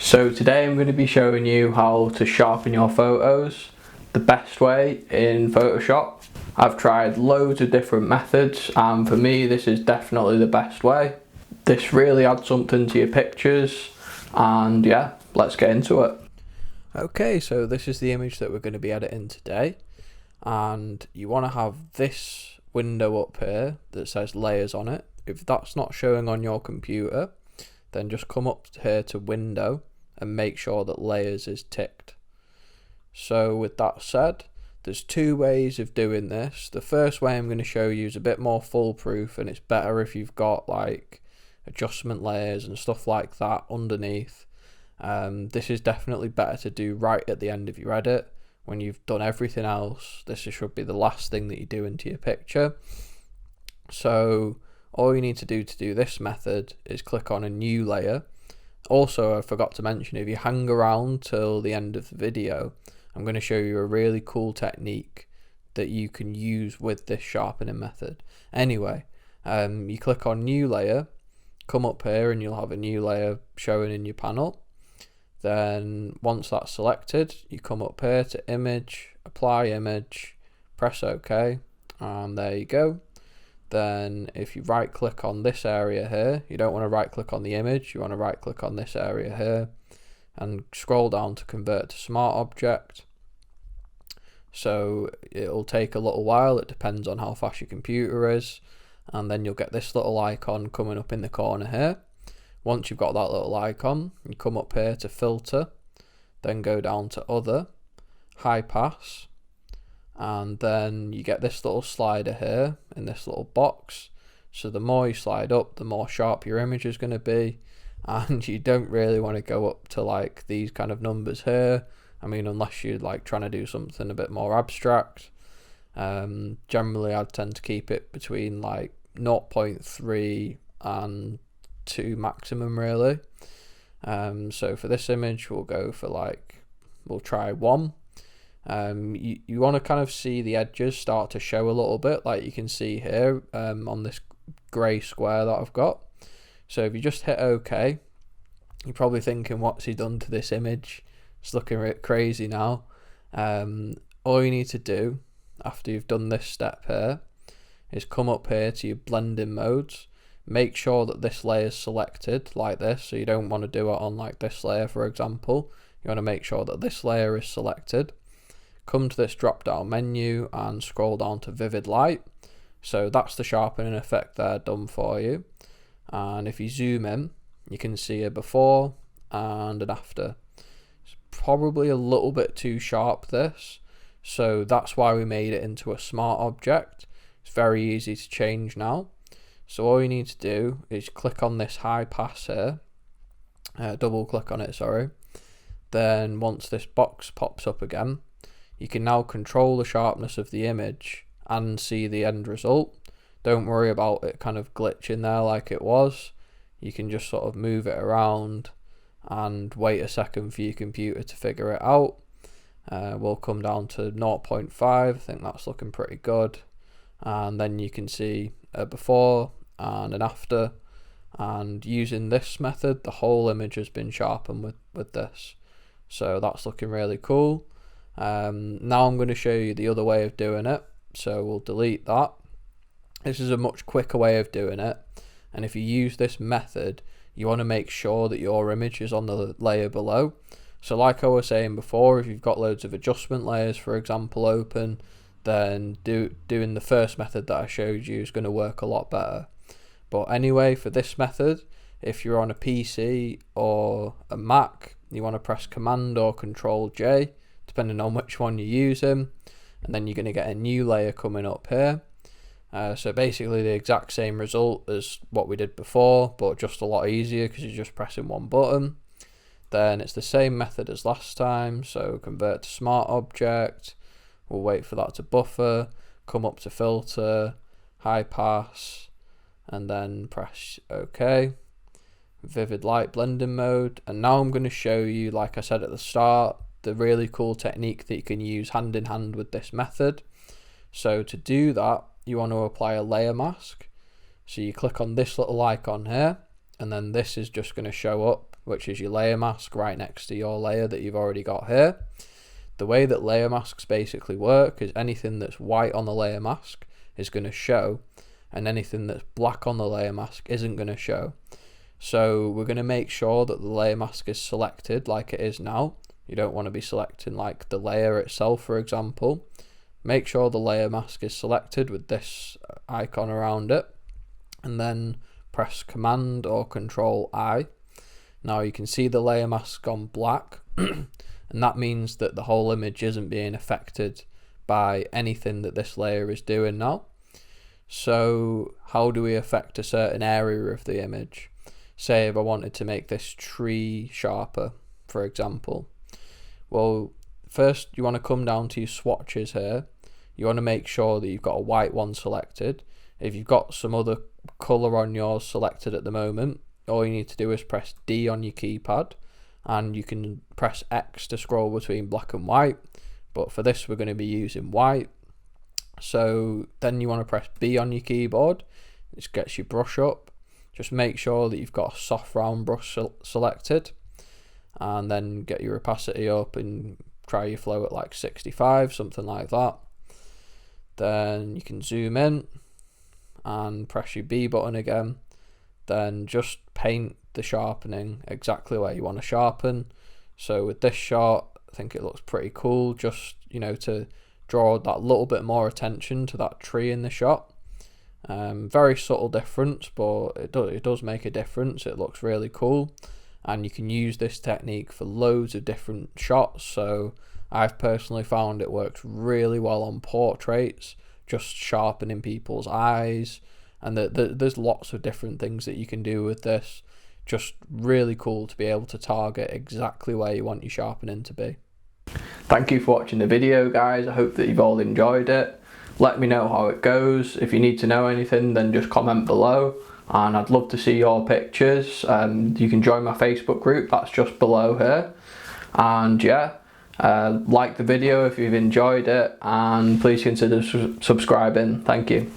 So today I'm going to be showing you how to sharpen your photos the best way in Photoshop. I've tried loads of different methods and for me this is definitely the best way. This really adds something to your pictures and yeah, let's get into it. Okay, so this is the image that we're going to be editing today and you want to have this window up here that says layers on it. If that's not showing on your computer, then just come up here to window and make sure that layers is ticked. So with that said, there's two ways of doing this. The first way I'm going to show you is a bit more foolproof and it's better if you've got like adjustment layers and stuff like that underneath. This is definitely better to do right at the end of your edit. When you've done everything else, this should be the last thing that you do into your picture. So all you need to do this method is click on a new layer. Also, I forgot to mention, if you hang around till the end of the video, I'm going to show you a really cool technique that you can use with this sharpening method. Anyway, you click on new layer, come up here and you'll have a new layer showing in your panel. Then once that's selected, you come up here to image, apply image, press OK, and there you go. Then if you right click on this area here, you don't want to right click on the image, you want to right click on this area here and scroll down to convert to smart object. So it'll take a little while, it depends on how fast your computer is, and then you'll get this little icon coming up in the corner here. Once you've got that little icon, you come up here to filter, then go down to other, high pass, and then you get this little slider here in this little box. So the more you slide up, the more sharp your image is going to be, and you don't really want to go up to like these kind of numbers here. I mean, unless you're like trying to do something a bit more abstract. Generally I'd tend to keep it between like 0.3 and 2 maximum really. So for this image we'll go for we'll try 1. You want to kind of see the edges start to show a little bit, like you can see here on this grey square that I've got. So if you just hit OK, you're probably thinking, what's he done to this image? It's looking a bit crazy now. All you need to do after you've done this step here is come up here to your blending modes. Make sure that this layer is selected like this, so you don't want to do it on like this layer for example. You want to make sure that this layer is selected. Come to this drop down menu and scroll down to vivid light. So that's the sharpening effect there done for you. And if you zoom in, you can see a before and an after. It's probably a little bit too sharp this, so that's why we made it into a smart object. It's very easy to change now. So all you need to do is click on this high pass here, double click on it, sorry. Then once this box pops up again, you can now control the sharpness of the image and see the end result. Don't worry about it kind of glitching there like it was. You can just sort of move it around and wait a second for your computer to figure it out. We'll come down to 0.5, I think that's looking pretty good. And then you can see a before and an after. And using this method, the whole image has been sharpened with this. So that's looking really cool. Now I'm going to show you the other way of doing it, so we'll delete that. This is a much quicker way of doing it, and if you use this method you want to make sure that your image is on the layer below. So like I was saying before, if you've got loads of adjustment layers for example open, then doing the first method that I showed you is going to work a lot better. But anyway, for this method, if you're on a PC or a Mac, you want to press Command or Control J depending on which one you're using, and then you're going to get a new layer coming up here. So basically the exact same result as what we did before, but just a lot easier because you're just pressing one button. Then it's the same method as last time, so convert to smart object, we'll wait for that to buffer, come up to filter, high pass, and then press OK. Vivid light blending mode, and now I'm going to show you, like I said at the start, the really cool technique that you can use hand in hand with this method. So to do that, you want to apply a layer mask. So you click on this little icon here, and then this is just going to show up which is your layer mask right next to your layer that you've already got here. The way that layer masks basically work is anything that's white on the layer mask is going to show, and anything that's black on the layer mask isn't going to show. So we're going to make sure that the layer mask is selected like it is now. You don't want to be selecting like the layer itself, for example. Make sure the layer mask is selected with this icon around it, and then press Command or Control I. Now you can see the layer mask gone black, and that means that the whole image isn't being affected by anything that this layer is doing now. So how do we affect a certain area of the image? Say if I wanted to make this tree sharper, for example. Well, first you want to come down to your swatches here. You want to make sure that you've got a white one selected. If you've got some other colour on yours selected at the moment, all you need to do is press D on your keypad, and you can press X to scroll between black and white, but for this we're going to be using white. So then you want to press B on your keyboard. This gets your brush up. Just make sure that you've got a soft round brush selected, and then get your opacity up and try your flow at like 65, something like that. Then you can zoom in and press your B button again. Then just paint the sharpening exactly where you want to sharpen. So with this shot, I think it looks pretty cool, just, you know, to draw that little bit more attention to that tree in the shot. Very subtle difference, but it does make a difference. It looks really cool, and you can use this technique for loads of different shots. So I've personally found it works really well on portraits, just sharpening people's eyes, and there's lots of different things that you can do with this. Just really cool to be able to target exactly where you want your sharpening to be. Thank you for watching the video, guys. I hope that you've all enjoyed it. Let me know how it goes. If you need to know anything, then just comment below, and I'd love to see your pictures. You can join my Facebook group, that's just below here. And yeah, like the video if you've enjoyed it, and please consider subscribing. Thank you.